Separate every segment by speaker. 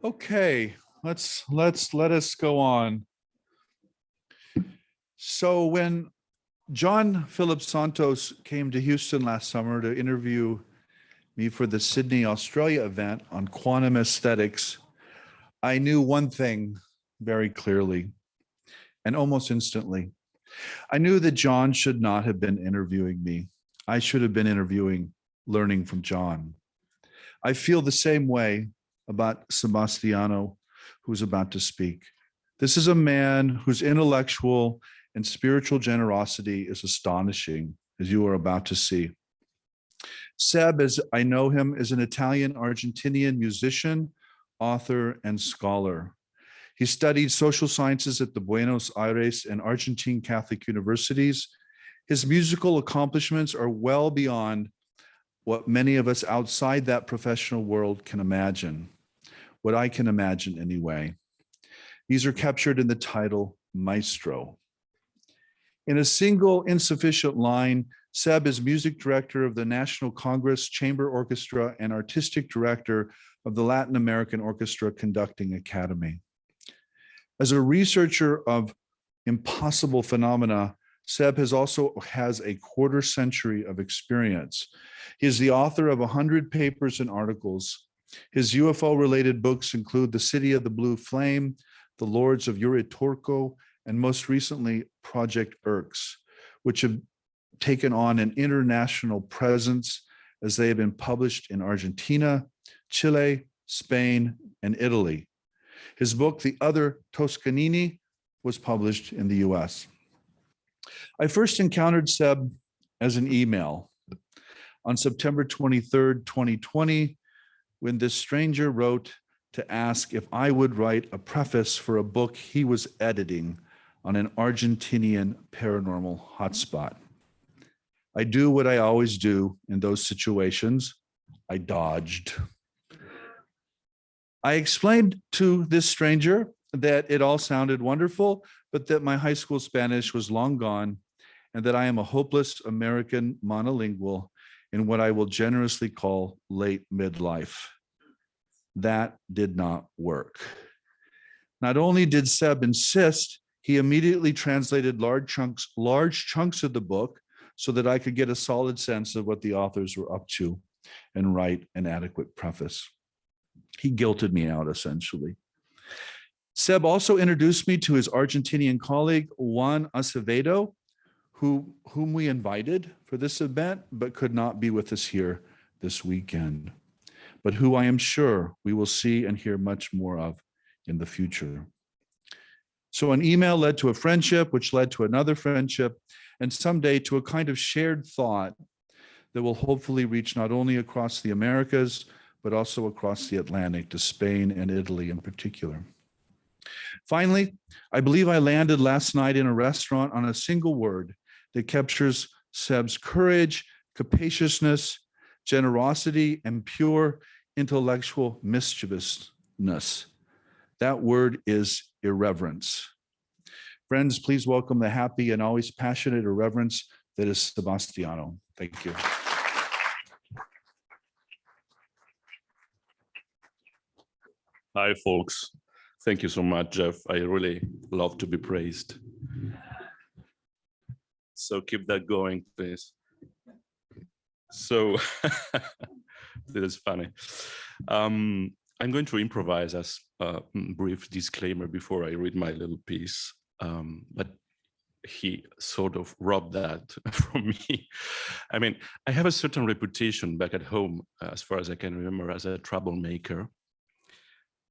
Speaker 1: Okay, let us go on. So when John Philip Santos came to Houston last summer to interview me for the Sydney, Australia event on quantum aesthetics, I knew one thing very clearly and almost instantly. I knew that John should not have been interviewing me. I should have been learning from John. I feel the same way about Sebastiano, who's about to speak. This is a man whose intellectual and spiritual generosity is astonishing, as you are about to see. Seb, as I know him, is an Italian-Argentinian musician, author, and scholar. He studied social sciences at the Buenos Aires and Argentine Catholic universities. His musical accomplishments are well beyond what many of us outside that professional world can imagine, what I can imagine anyway. These are captured in the title Maestro. In a single insufficient line, Seb is music director of the National Congress Chamber Orchestra and artistic director of the Latin American Orchestra Conducting Academy. As a researcher of impossible phenomena, Seb has a quarter century of experience. He is the author of 100 papers and articles. His UFO-related books include The City of the Blue Flame, The Lords of Uritorco, and most recently, Project Irx, which have taken on an international presence as they have been published in Argentina, Chile, Spain, and Italy. His book, The Other Toscanini, was published in the US. I first encountered Seb as an email on September 23rd, 2020, when this stranger wrote to ask if I would write a preface for a book he was editing on an Argentinian paranormal hotspot. I do what I always do in those situations. I dodged. I explained to this stranger that it all sounded wonderful, but that my high school Spanish was long gone and that I am a hopeless American monolingual in what I will generously call late midlife. That did not work. Not only did Seb insist, he immediately translated large chunks of the book so that I could get a solid sense of what the authors were up to and write an adequate preface. He guilted me out, essentially. Seb also introduced me to his Argentinian colleague, Juan Acevedo, whom we invited for this event, but could not be with us here this weekend, but who I am sure we will see and hear much more of in the future. So an email led to a friendship, which led to another friendship, and someday to a kind of shared thought that will hopefully reach not only across the Americas, but also across the Atlantic to Spain and Italy in particular. Finally, I believe I landed last night in a restaurant on a single word that captures Seb's courage, capaciousness, generosity, and pure intellectual mischievousness. That word is irreverence. Friends, please welcome the happy and always passionate irreverence that is Sebastiano. Thank you.
Speaker 2: Hi, folks. Thank you so much, Jeff. I really love to be praised. So keep that going, please. So this is funny. I'm going to improvise as a brief disclaimer before I read my little piece, but he sort of robbed that from me. I mean, I have a certain reputation back at home, as far as I can remember, as a troublemaker.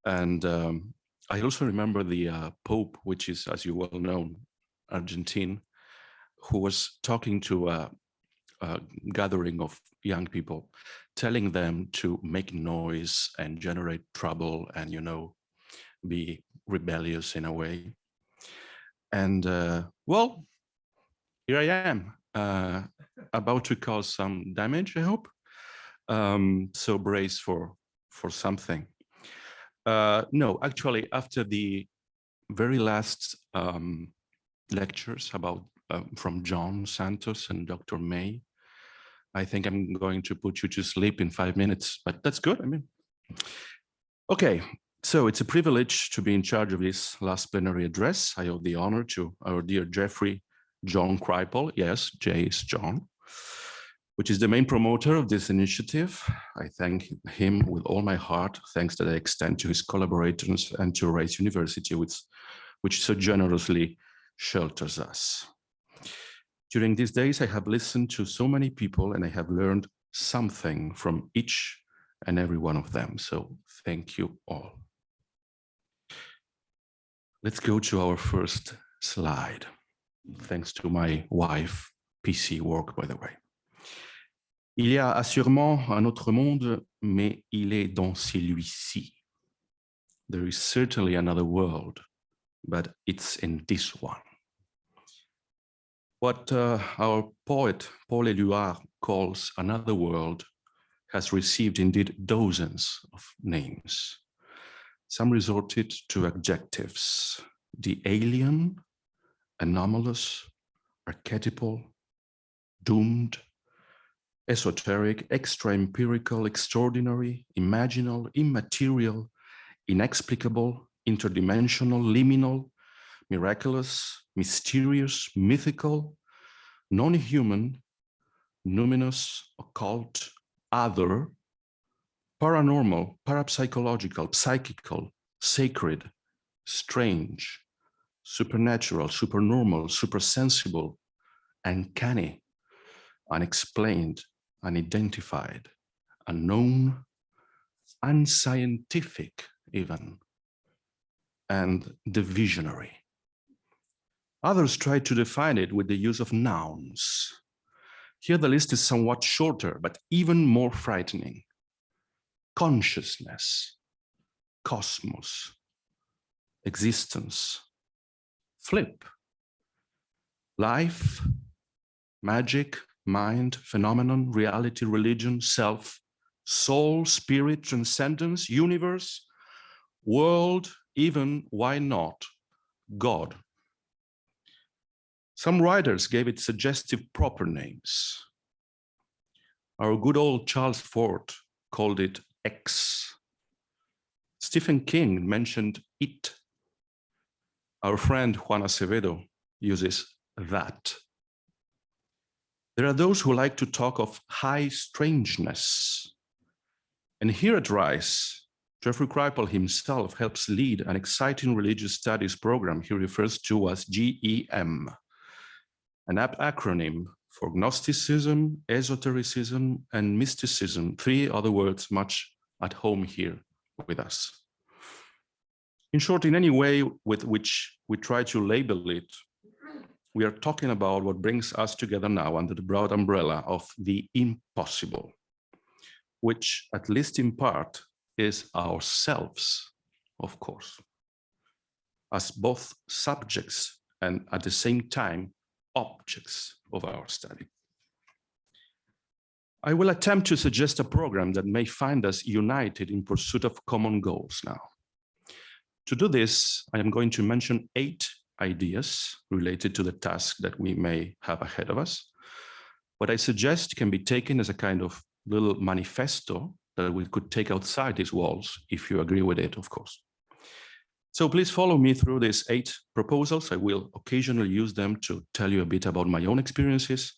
Speaker 2: And I also remember the Pope, which is, as you well know, Argentine, who was talking to a gathering of young people, telling them to make noise and generate trouble and, you know, be rebellious in a way. And well, here I am. about to cause some damage, I hope. So brace for something. No, actually, after the very last lectures about from John Santos and Dr. May, I think I'm going to put you to sleep in 5 minutes, but that's good. I mean, okay. So it's a privilege to be in charge of this last plenary address. I owe the honor to our dear Jeffrey John Kripal. Yes, J is John, which is the main promoter of this initiative. I thank him with all my heart, thanks that I extend to his collaborators and to Rice University, which so generously shelters us. During these days, I have listened to so many people and I have learned something from each and every one of them. So thank you all. Let's go to our first slide. Thanks to my wife, PC work, by the way. Il y a assurément un autre monde, mais il est dans celui-ci. There is certainly another world, but it's in this one. What our poet Paul Éluard calls another world has received indeed dozens of names. Some resorted to adjectives: the alien, anomalous, archetypal, doomed, esoteric, extra-empirical, extraordinary, imaginal, immaterial, inexplicable, interdimensional, liminal, miraculous, mysterious, mythical, non-human, numinous, occult, other, paranormal, parapsychological, psychical, sacred, strange, supernatural, supernormal, supersensible, uncanny, unexplained, unidentified, unknown, unscientific even, and the visionary. Others try to define it with the use of nouns. Here the list is somewhat shorter, but even more frightening. Consciousness, cosmos, existence, flip, life, magic, mind, phenomenon, reality, religion, self, soul, spirit, transcendence, universe, world, even, why not, God. Some writers gave it suggestive proper names. Our good old Charles Fort called it X. Stephen King mentioned it. Our friend Juan Acevedo uses that. There are those who like to talk of high strangeness. And here at Rice, Jeffrey Kripal himself helps lead an exciting religious studies program he refers to as GEM, an acronym for Gnosticism, Esotericism, and Mysticism, 3 other words much at home here with us. In short, in any way with which we try to label it, we are talking about what brings us together now under the broad umbrella of the impossible, which, at least in part, is ourselves, of course, as both subjects and at the same time objects of our study. I will attempt to suggest a program that may find us united in pursuit of common goals now. To do this, I am going to mention 8 ideas related to the task that we may have ahead of us. What I suggest can be taken as a kind of little manifesto that we could take outside these walls, if you agree with it, of course. So please follow me through these 8 proposals. I will occasionally use them to tell you a bit about my own experiences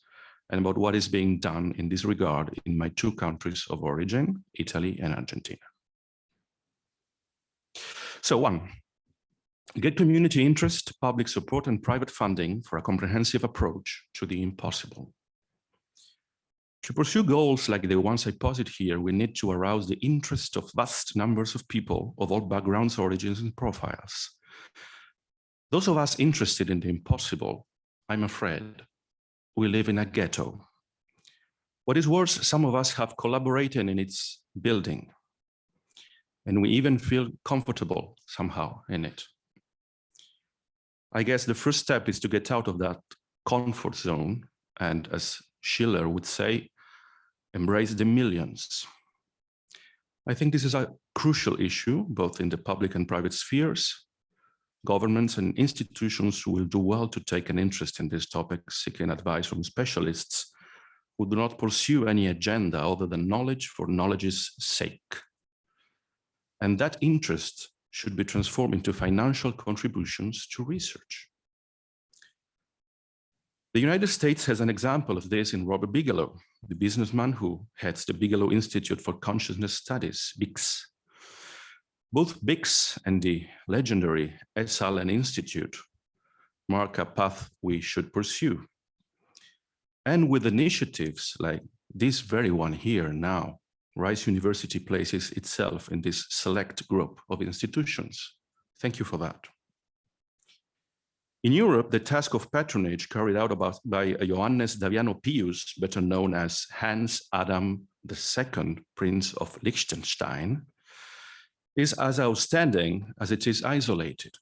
Speaker 2: and about what is being done in this regard in my 2 countries of origin, Italy and Argentina. So 1, get community interest, public support, and private funding for a comprehensive approach to the impossible. To pursue goals like the ones I posit here, we need to arouse the interest of vast numbers of people of all backgrounds, origins, and profiles. Those of us interested in the impossible, I'm afraid, we live in a ghetto. What is worse, some of us have collaborated in its building, and we even feel comfortable somehow in it. I guess the first step is to get out of that comfort zone and, as Schiller would say, embrace the millions. I think this is a crucial issue, both in the public and private spheres. Governments and institutions will do well to take an interest in this topic, seeking advice from specialists who do not pursue any agenda other than knowledge for knowledge's sake. And that interest should be transformed into financial contributions to research. The United States has an example of this in Robert Bigelow, the businessman who heads the Bigelow Institute for Consciousness Studies, BICS. Both BICS and the legendary S. Allen Institute mark a path we should pursue. And with initiatives like this very one here now, Rice University places itself in this select group of institutions. Thank you for that. In Europe, the task of patronage carried out by Johannes Daviano Pius, better known as Hans Adam II, Prince of Liechtenstein, is as outstanding as it is isolated.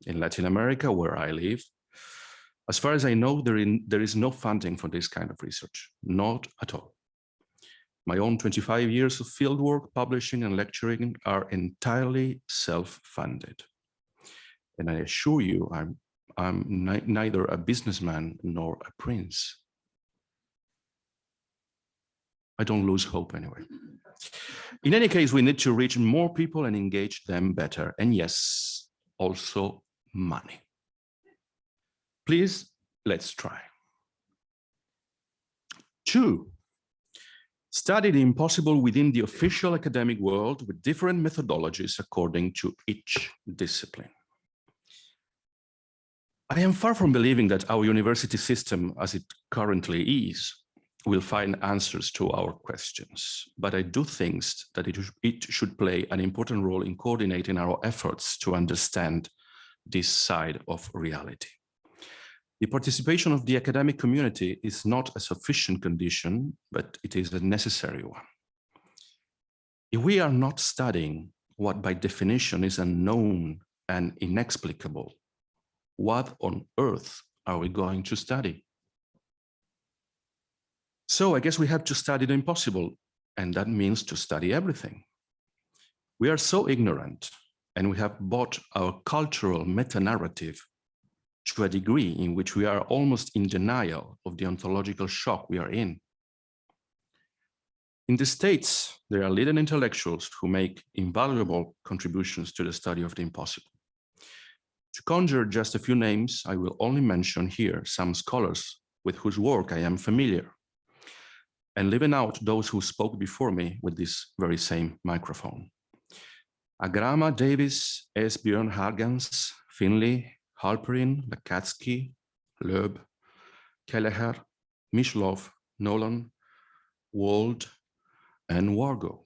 Speaker 2: In Latin America, where I live, as far as I know, there is no funding for this kind of research, not at all. My own 25 years of fieldwork, publishing, and lecturing are entirely self-funded. And I assure you, I'm neither a businessman nor a prince. I don't lose hope anyway. In any case, we need to reach more people and engage them better. And yes, also money. Please, let's try. 2, study the impossible within the official academic world with different methodologies according to each discipline. I am far from believing that our university system, as it currently is, will find answers to our questions, but I do think that it should play an important role in coordinating our efforts to understand this side of reality. The participation of the academic community is not a sufficient condition, but it is a necessary one. If we are not studying what by definition is unknown and inexplicable, what on earth are we going to study? So I guess we have to study the impossible, and that means to study everything. We are so ignorant, and we have bought our cultural meta-narrative to a degree in which we are almost in denial of the ontological shock we are in. In the States, there are leading intellectuals who make invaluable contributions to the study of the impossible. To conjure just a few names, I will only mention here some scholars with whose work I am familiar, and leaving out those who spoke before me with this very same microphone. Agrama, Davis, S. Björn Hargens, Finley, Halperin, Lakatsky, Loeb, Kelleher, Mishlov, Nolan, Wald, and Wargo.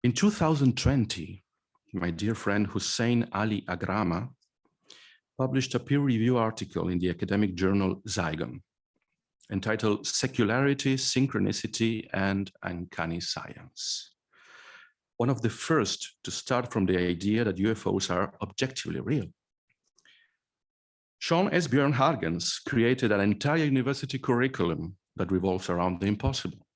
Speaker 2: In 2020, my dear friend Hussein Ali Agrama published a peer-reviewed article in the academic journal Zygon entitled Secularity, Synchronicity, and Uncanny Science. One of the first to start from the idea that UFOs are objectively real. Sean S. Björn Hargens created an entire university curriculum that revolves around the impossible.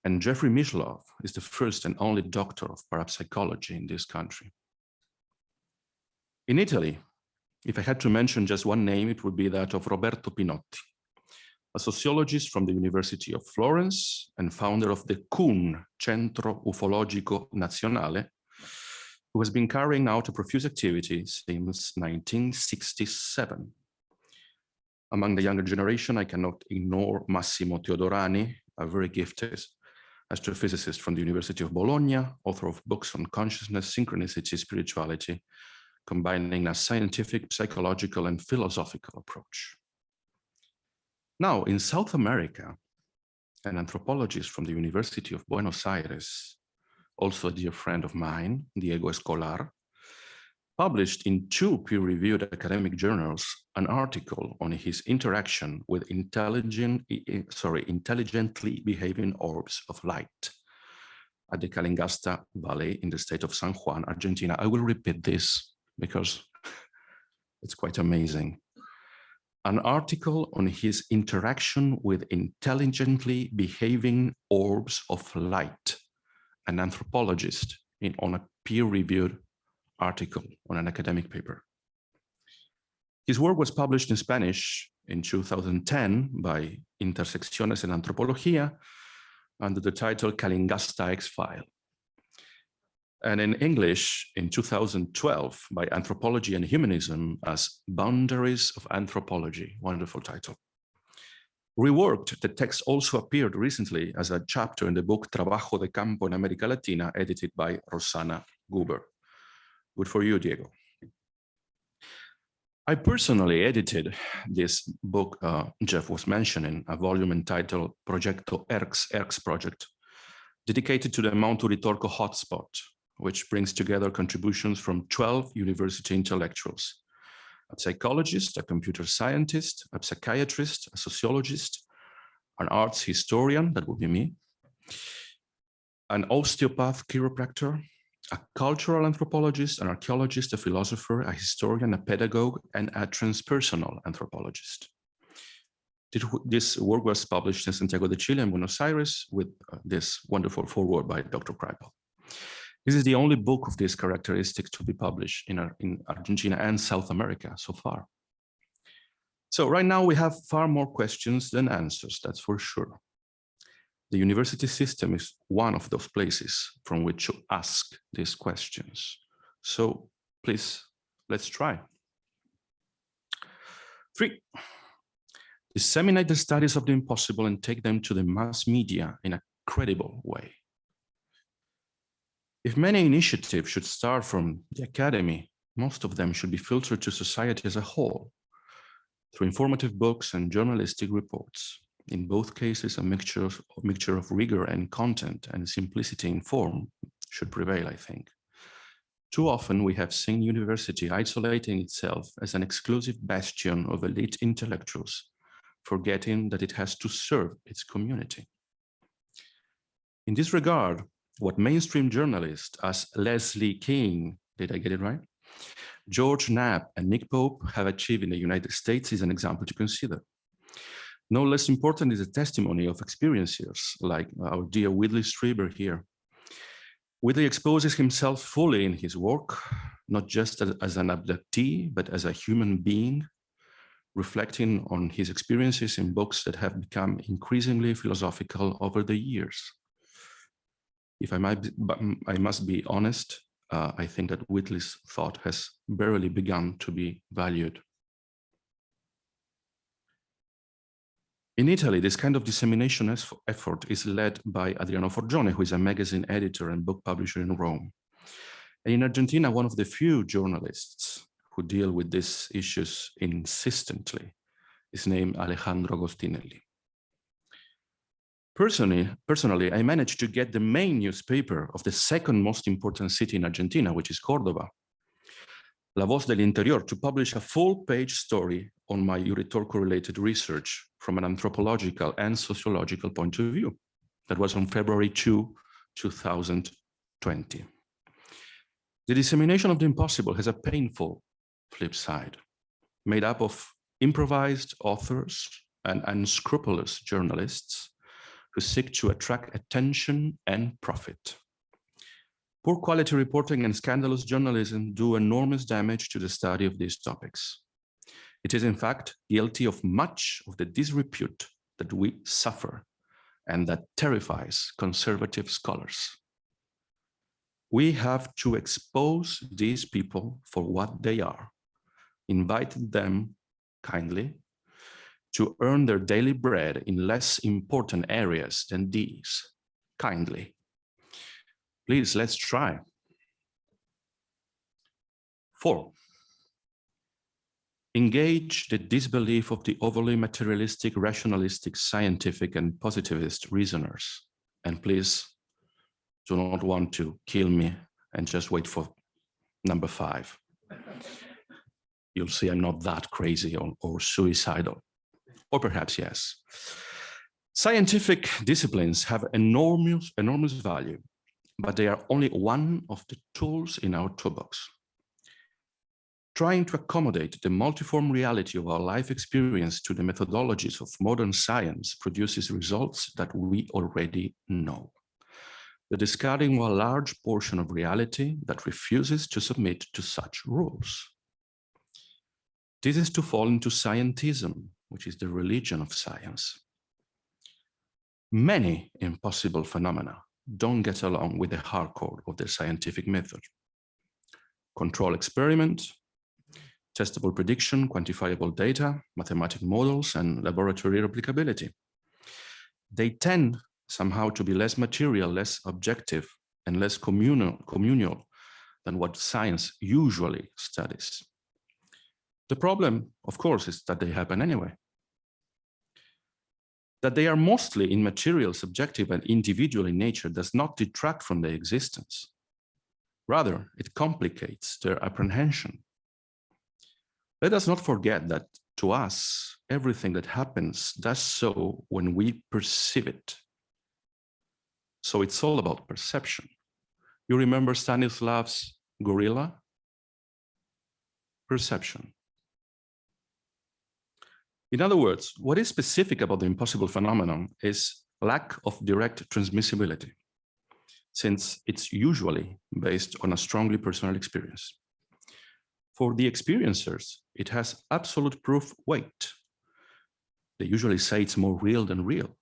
Speaker 2: And Jeffrey Mishlov is the first and only doctor of parapsychology in this country. In Italy, if I had to mention just one name, it would be that of Roberto Pinotti, a sociologist from the University of Florence and founder of the CUN, Centro Ufologico Nazionale, who has been carrying out a profuse activity since 1967. Among the younger generation, I cannot ignore Massimo Teodorani, a very gifted astrophysicist from the University of Bologna, author of books on consciousness, synchronicity, spirituality, combining a scientific, psychological, and philosophical approach. Now, in South America, an anthropologist from the University of Buenos Aires, also a dear friend of mine, Diego Escolar, published in 2 peer-reviewed academic journals an article on his interaction with intelligently behaving orbs of light at the Calingasta Valley in the state of San Juan, Argentina. I will repeat this because it's quite amazing. an article on his interaction with intelligently behaving orbs of light, an anthropologist on a peer-reviewed article on an academic paper. His work was published in Spanish in 2010 by Intersecciones en Antropología under the title Calingasta X-File. And in English in 2012 by Anthropology and Humanism as Boundaries of Anthropology, wonderful title. Reworked, the text also appeared recently as a chapter in the book Trabajo de Campo en América Latina, edited by Rosana Guber. Good for you, Diego. I personally edited this book Jeff was mentioning, a volume entitled Proyecto ERCS Project, dedicated to the Mount Uritorco hotspot, which brings together contributions from 12 university intellectuals, a psychologist, a computer scientist, a psychiatrist, a sociologist, an arts historian, that would be me, an osteopath chiropractor, a cultural anthropologist, an archaeologist, a philosopher, a historian, a pedagogue, and a transpersonal anthropologist. This work was published in Santiago de Chile and Buenos Aires with this wonderful foreword by Dr. Kreipel. This is the only book of these characteristics to be published in Argentina and South America so far. So right now we have far more questions than answers, that's for sure. The university system is one of those places from which to ask these questions. So please, let's try. 3, disseminate the studies of the impossible and take them to the mass media in a credible way. If many initiatives should start from the academy, most of them should be filtered to society as a whole through informative books and journalistic reports. In both cases, a mixture of rigor and content and simplicity in form should prevail, I think. Too often, we have seen university isolating itself as an exclusive bastion of elite intellectuals, forgetting that it has to serve its community. In this regard, what mainstream journalists as Leslie King, did I get it right? George Knapp and Nick Pope have achieved in the United States is an example to consider. No less important is the testimony of experiencers like our dear Whitley Strieber here. Whitley exposes himself fully in his work, not just as an abductee, but as a human being, reflecting on his experiences in books that have become increasingly philosophical over the years. If I must be honest, I think that Whitley's thought has barely begun to be valued. In Italy, this kind of dissemination effort is led by Adriano Forgione, who is a magazine editor and book publisher in Rome. And in Argentina, one of the few journalists who deal with these issues insistently is named Alejandro Agostinelli. Personally, I managed to get the main newspaper of the second most important city in Argentina, which is Córdoba, La Voz del Interior, to publish a full-page story on my Uritorco-related research from an anthropological and sociological point of view. That was on February 2, 2020. The dissemination of the impossible has a painful flip side, made up of improvised authors and unscrupulous journalists who seek to attract attention and profit. Poor quality reporting and scandalous journalism do enormous damage to the study of these topics. It is in fact guilty of much of the disrepute that we suffer and that terrifies conservative scholars. We have to expose these people for what they are, invite them kindly to earn their daily bread in less important areas than these, kindly. Please, let's try. 4, engage the disbelief of the overly materialistic, rationalistic, scientific, and positivist reasoners. And please do not want to kill me and just wait for number 5. You'll see I'm not that crazy or suicidal. Or perhaps yes. Scientific disciplines have enormous value, but they are only one of the tools in our toolbox. trying to accommodate the multiform reality of our life experience to the methodologies of modern science produces results that we already know. The discarding of a large portion of reality that refuses to submit to such rules. This is to fall into scientism, which is the religion of science. Many impossible phenomena don't get along with the hardcore of the scientific method. Control experiment, testable prediction, quantifiable data, mathematical models, and laboratory replicability. They tend somehow to be less material, less objective, and less communal than what science usually studies. The problem, of course, is that they happen anyway. That they are mostly immaterial, subjective, and individual in nature does not detract from their existence. Rather, it complicates their apprehension. Let us not forget that to us, everything that happens does so when we perceive it. So it's all about perception. You remember Stanislav's gorilla? Perception. In other words, what is specific about the impossible phenomenon is lack of direct transmissibility, since it's usually based on a strongly personal experience. For the experiencers, it has absolute proof weight. They usually say it's more real than real.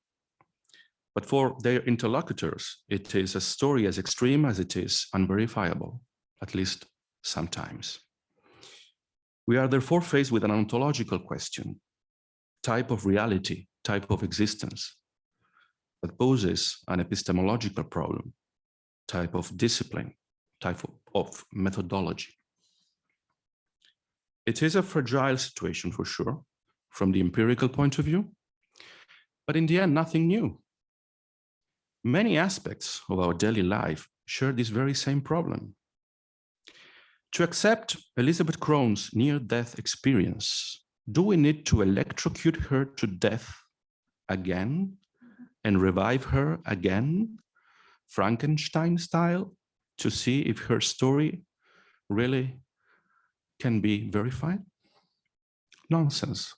Speaker 2: But for their interlocutors, it is a story as extreme as it is unverifiable, at least sometimes. We are therefore faced with an ontological question, type of reality, type of existence, that poses an epistemological problem, type of discipline, type of methodology. It is a fragile situation for sure, from the empirical point of view, but in the end, nothing new. Many aspects of our daily life share this very same problem. To accept Elizabeth Crohn's near-death experience, do we need to electrocute her to death again and revive her again, Frankenstein style, to see if her story really can be verified? Nonsense.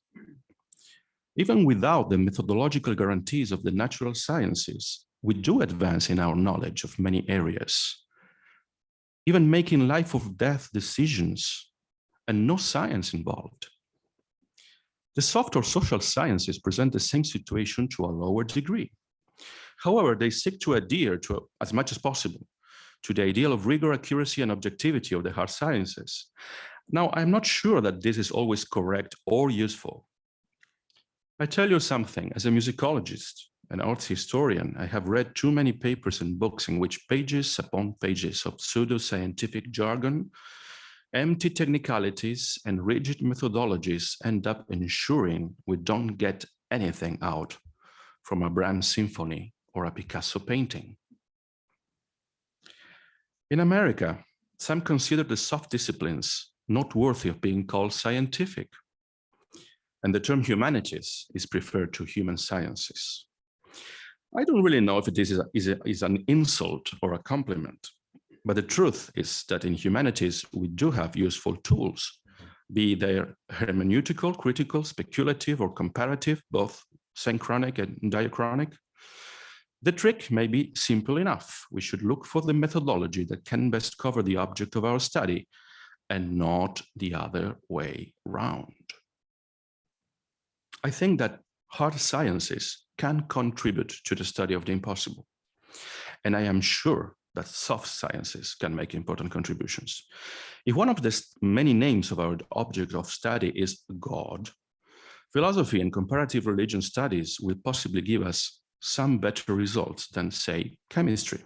Speaker 2: Even without the methodological guarantees of the natural sciences, we do advance in our knowledge of many areas, even making life or death decisions and no science involved. The soft or social sciences present the same situation to a lower degree. However, they seek to adhere to, as much as possible, to the ideal of rigor, accuracy, and objectivity of the hard sciences. Now, I'm not sure that this is always correct or useful. I tell you something, as a musicologist, an arts historian, I have read too many papers and books in which pages upon pages of pseudo-scientific jargon, empty technicalities, and rigid methodologies end up ensuring we don't get anything out from a Brahms symphony or a Picasso painting. In America, some consider the soft disciplines not worthy of being called scientific, and the term humanities is preferred to human sciences. I don't really know if it is an insult or a compliment, but the truth is that in humanities, we do have useful tools, be they hermeneutical, critical, speculative, or comparative, both synchronic and diachronic. The trick may be simple enough. We should look for the methodology that can best cover the object of our study and not the other way round. I think that hard sciences can contribute to the study of the impossible. And I am sure that soft sciences can make important contributions. If one of the many names of our object of study is God, philosophy and comparative religion studies will possibly give us some better results than, say, chemistry.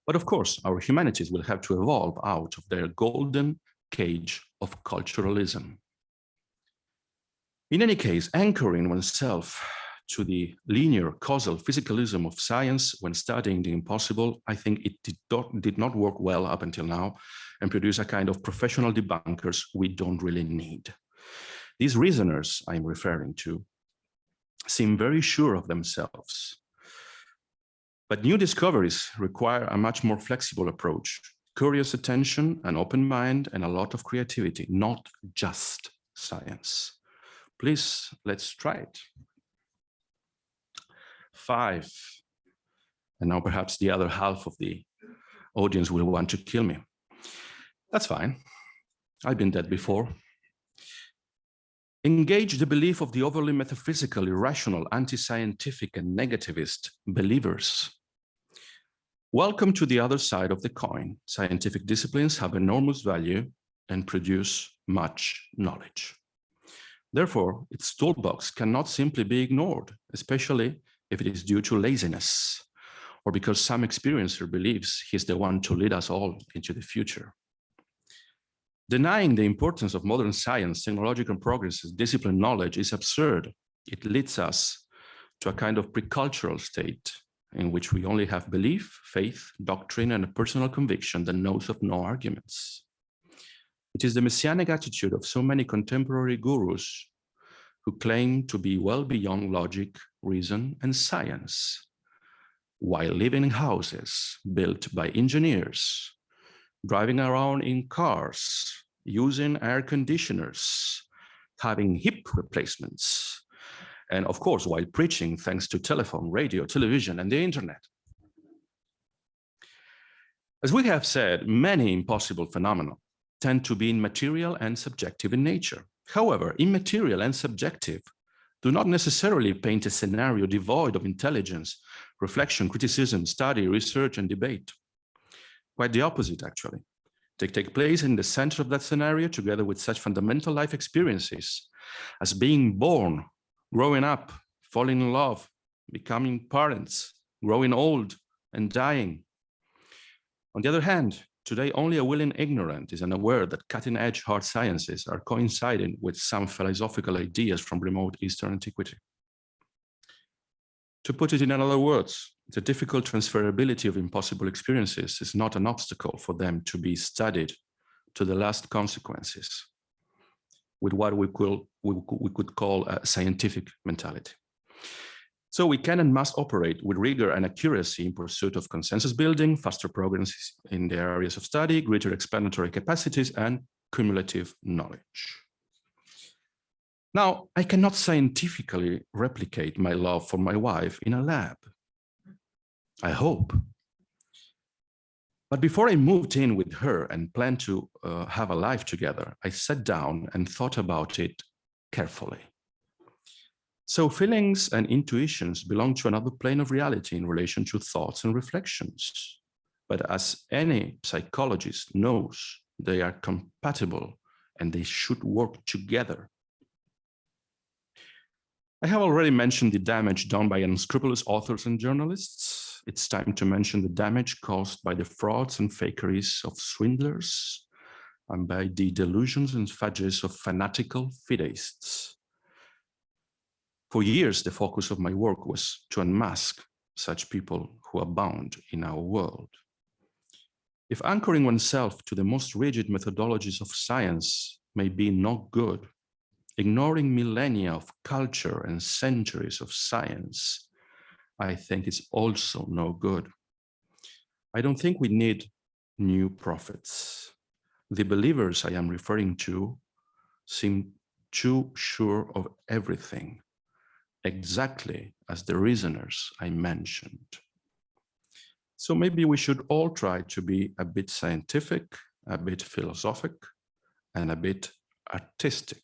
Speaker 2: But of course, our humanities will have to evolve out of their golden cage of culturalism. In any case, anchoring oneself to the linear causal physicalism of science when studying the impossible, I think it did not work well up until now and produce a kind of professional debunkers we don't really need. These reasoners I'm referring to seem very sure of themselves. But new discoveries require a much more flexible approach curious attention, an open mind, and a lot of creativity, not just science. Please, let's try it. 5. And now perhaps the other half of the audience will want to kill me. That's fine. I've been dead before. Engage the belief of the overly metaphysical, irrational, anti-scientific, and negativist believers. Welcome to the other side of the coin. Scientific disciplines have enormous value and produce much knowledge. Therefore, its toolbox cannot simply be ignored, especially if it is due to laziness or because some experiencer believes he's the one to lead us all into the future. Denying the importance of modern science, technological progress, discipline, knowledge is absurd. It leads us to a kind of pre-cultural state in which we only have belief, faith, doctrine, and a personal conviction that knows of no arguments. It is the messianic attitude of so many contemporary gurus who claim to be well beyond logic, reason, and science, while living in houses built by engineers, driving around in cars, using air conditioners, having hip replacements, and of course, while preaching thanks to telephone, radio, television, and the internet. As we have said, many impossible phenomena tend to be immaterial and subjective in nature. However, immaterial and subjective do not necessarily paint a scenario devoid of intelligence, reflection, criticism, study, research, and debate. Quite the opposite, actually. They take place in the center of that scenario together with such fundamental life experiences as being born, growing up, falling in love, becoming parents, growing old, and dying. On the other hand, today only a willing ignorant is unaware that cutting-edge hard sciences are coinciding with some philosophical ideas from remote Eastern antiquity. To put it in other words, the difficult transferability of impossible experiences is not an obstacle for them to be studied to the last consequences with what we could call a scientific mentality. So we can and must operate with rigor and accuracy in pursuit of consensus building, faster progress in the areas of study, greater explanatory capacities, and cumulative knowledge. Now, I cannot scientifically replicate my love for my wife in a lab. I hope. But before I moved in with her and planned to have a life together, I sat down and thought about it carefully. So feelings and intuitions belong to another plane of reality in relation to thoughts and reflections. But as any psychologist knows, they are compatible and they should work together. I have already mentioned the damage done by unscrupulous authors and journalists. It's time to mention the damage caused by the frauds and fakeries of swindlers and by the delusions and fudges of fanatical fideists. For years, the focus of my work was to unmask such people who abound in our world. If anchoring oneself to the most rigid methodologies of science may be not good, ignoring millennia of culture and centuries of science, I think it's also no good. I don't think we need new prophets. The believers I am referring to seem too sure of everything, exactly as the reasoners I mentioned. So maybe we should all try to be a bit scientific, a bit philosophic, and a bit artistic,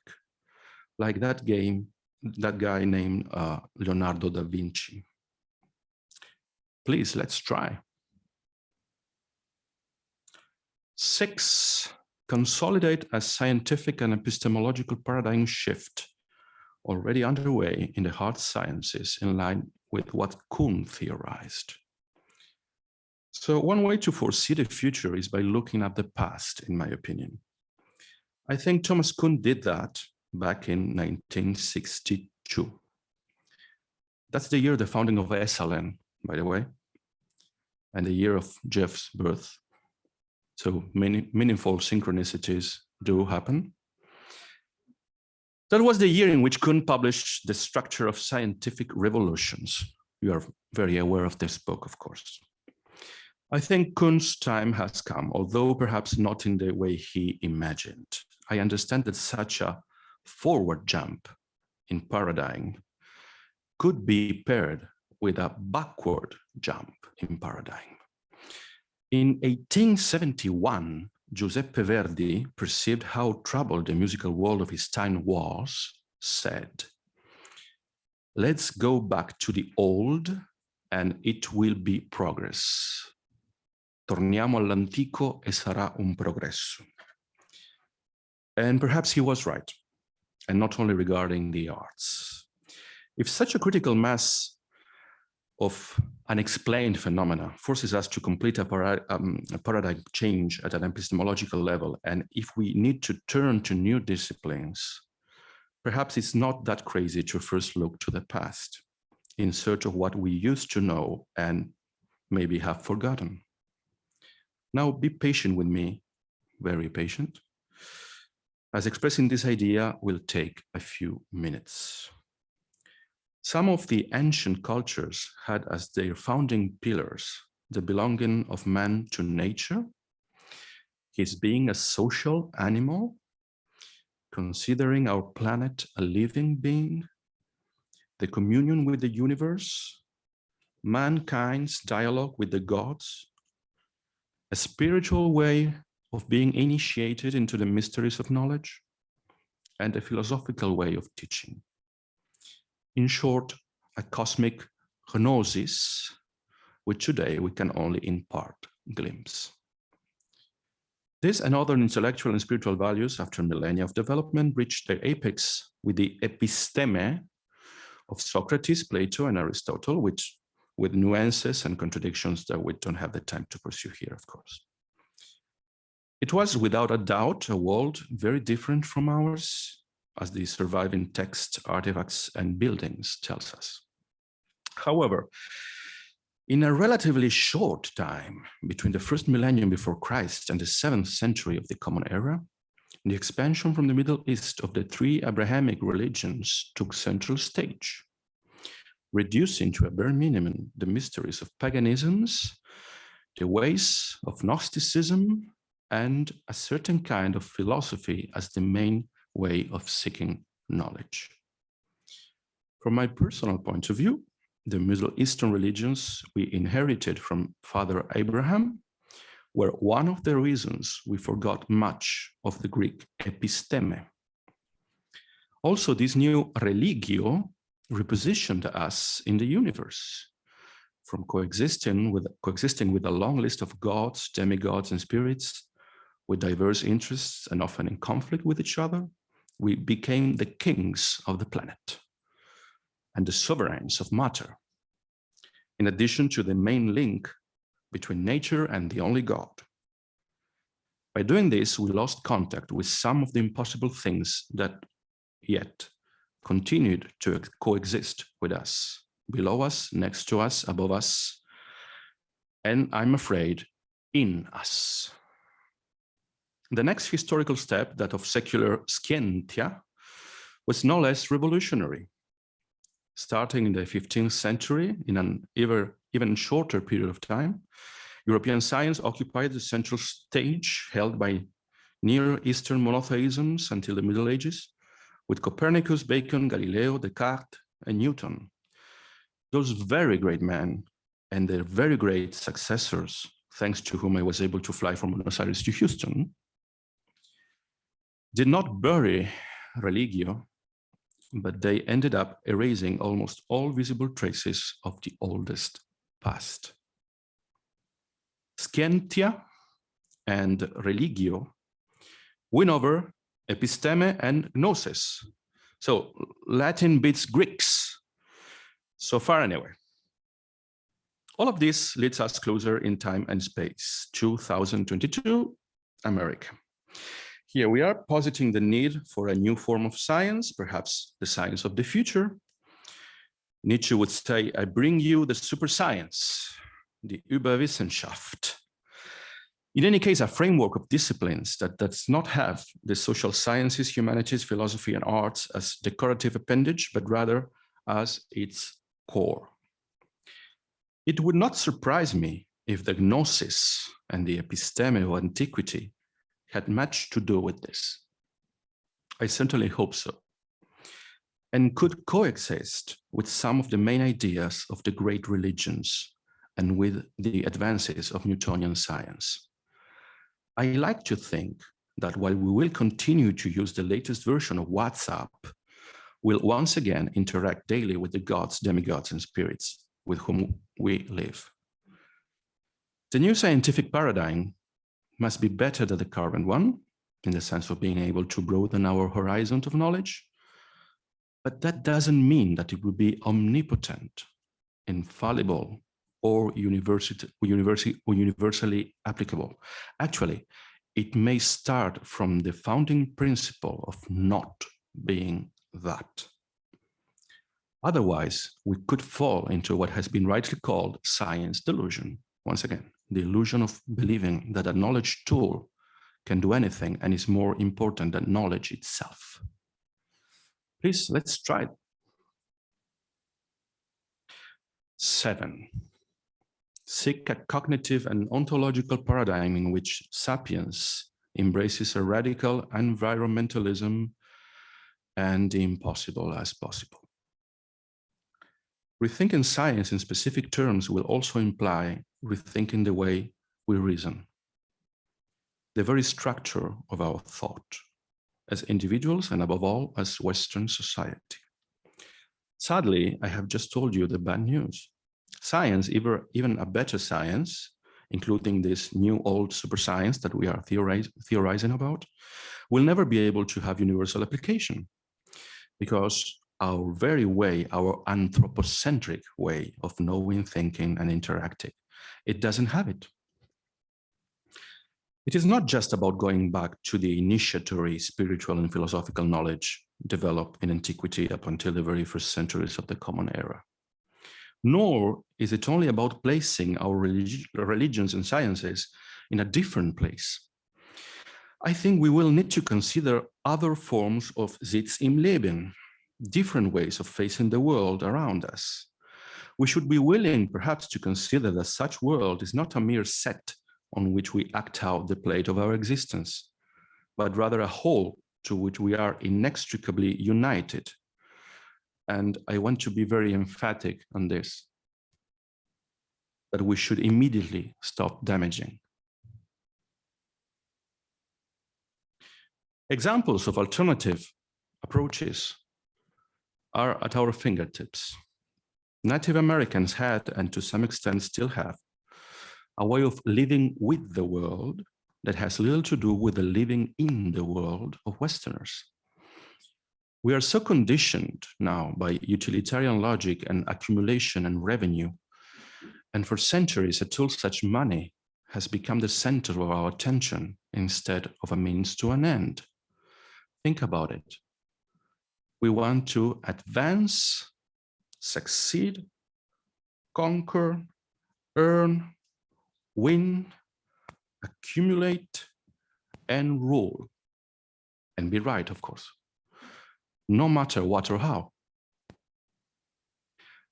Speaker 2: like that guy named Leonardo da Vinci. Please, let's try. 6, consolidate a scientific and epistemological paradigm shift already underway in the hard sciences in line with what Kuhn theorized. So one way to foresee the future is by looking at the past, in my opinion. I think Thomas Kuhn did that back in 1962. That's the year of the founding of SLN, by the way, and the year of Jeff's birth. So many meaningful synchronicities do happen. That was the year in which Kuhn published The Structure of Scientific Revolutions. You are very aware of this book, of course. I think Kuhn's time has come, although perhaps not in the way he imagined. I understand that such a forward jump in paradigm could be paired with a backward jump in paradigm. In 1871, Giuseppe Verdi perceived how troubled the musical world of his time was, said, "Let's go back to the old and it will be progress. Torniamo all'antico e sarà un progresso." And perhaps he was right, and not only regarding the arts. If such a critical mass of unexplained phenomena forces us to complete a paradigm change at an epistemological level, and if we need to turn to new disciplines, perhaps it's not that crazy to first look to the past in search of what we used to know and maybe have forgotten. Now be patient with me, very patient, as expressing this idea will take a few minutes. Some of the ancient cultures had as their founding pillars the belonging of man to nature, his being a social animal, considering our planet a living being, the communion with the universe, mankind's dialogue with the gods, a spiritual way of being initiated into the mysteries of knowledge, and a philosophical way of teaching. In short, a cosmic gnosis, which today we can only in part glimpse. This and other intellectual and spiritual values after millennia of development reached their apex with the episteme of Socrates, Plato, and Aristotle, which with nuances and contradictions that we don't have the time to pursue here, of course. It was without a doubt a world very different from ours, as the surviving texts, artifacts, and buildings tells us. However, in a relatively short time between the first millennium before Christ and the 7th century of the Common Era, the expansion from the Middle East of the three Abrahamic religions took central stage, reducing to a bare minimum the mysteries of paganisms, the ways of Gnosticism, and a certain kind of philosophy as the main way of seeking knowledge. From my personal point of view, the Middle Eastern religions we inherited from Father Abraham were one of the reasons we forgot much of the Greek episteme. Also, this new religio repositioned us in the universe, from coexisting with a long list of gods, demigods, and spirits with diverse interests and often in conflict with each other. We became the kings of the planet and the sovereigns of matter, in addition to the main link between nature and the only God. By doing this, we lost contact with some of the impossible things that yet continued to coexist with us, below us, next to us, above us, and I'm afraid, in us. The next historical step, that of secular scientia, was no less revolutionary. Starting in the 15th century, in an even shorter period of time, European science occupied the central stage held by Near Eastern monotheisms until the Middle Ages, with Copernicus, Bacon, Galileo, Descartes, and Newton. Those very great men and their very great successors, thanks to whom I was able to fly from Buenos Aires to Houston, did not bury religio, but they ended up erasing almost all visible traces of the oldest past. Scientia and religio win over episteme and gnosis. So Latin beats Greeks. So far anyway. All of this leads us closer in time and space, 2022, America. Here we are positing the need for a new form of science, perhaps the science of the future. Nietzsche would say, I bring you the super science, the Überwissenschaft. In any case, a framework of disciplines that does not have the social sciences, humanities, philosophy, and arts as decorative appendage, but rather as its core. It would not surprise me if the gnosis and the episteme of antiquity had much to do with this. I certainly hope so, and could coexist with some of the main ideas of the great religions and with the advances of Newtonian science. I like to think that while we will continue to use the latest version of WhatsApp, we'll once again interact daily with the gods, demigods, and spirits with whom we live. The new scientific paradigm must be better than the current one, in the sense of being able to broaden our horizon of knowledge. But that doesn't mean that it will be omnipotent, infallible, or universally applicable. Actually, it may start from the founding principle of not being that. Otherwise, we could fall into what has been rightly called science delusion. Once again, the illusion of believing that a knowledge tool can do anything and is more important than knowledge itself. Please, let's try it. 7. Seek a cognitive and ontological paradigm in which sapiens embraces a radical environmentalism and the impossible as possible. Rethinking science in specific terms will also imply rethinking the way we reason, the very structure of our thought as individuals and above all as Western society. Sadly, I have just told you the bad news. Science, even a better science, including this new old super science that we are theorizing about, will never be able to have universal application because our very way, our anthropocentric way of knowing, thinking, and interacting, it doesn't have it. It is not just about going back to the initiatory spiritual and philosophical knowledge developed in antiquity up until the very first centuries of the Common Era. Nor is it only about placing our religions and sciences in a different place. I think we will need to consider other forms of Sitz im Leben, different ways of facing the world around us. We should be willing, perhaps, to consider that such world is not a mere set on which we act out the play of our existence, but rather a whole to which we are inextricably united. And I want to be very emphatic on this, that we should immediately stop damaging. Examples of alternative approaches are at our fingertips. Native Americans had, and to some extent still have, a way of living with the world that has little to do with the living in the world of Westerners. We are so conditioned now by utilitarian logic and accumulation and revenue, and for centuries a tool such money has become the center of our attention instead of a means to an end. Think about it. We want to advance, succeed, conquer, earn, win, accumulate, and rule. And be right, of course. No matter what or how.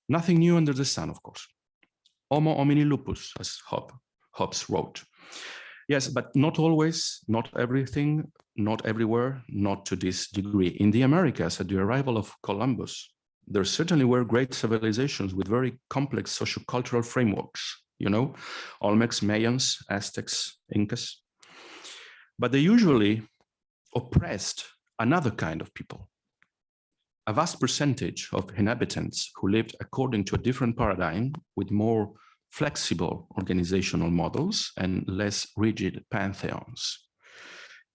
Speaker 2: Nothing new under the sun, of course. Homo homini lupus, as Hobbes wrote. Yes, but not always, not everything, not everywhere, not to this degree. In the Americas, at the arrival of Columbus, there certainly were great civilizations with very complex sociocultural frameworks, you know, Olmecs, Mayans, Aztecs, Incas. But they usually oppressed another kind of people. A vast percentage of inhabitants who lived according to a different paradigm with more flexible organizational models and less rigid pantheons.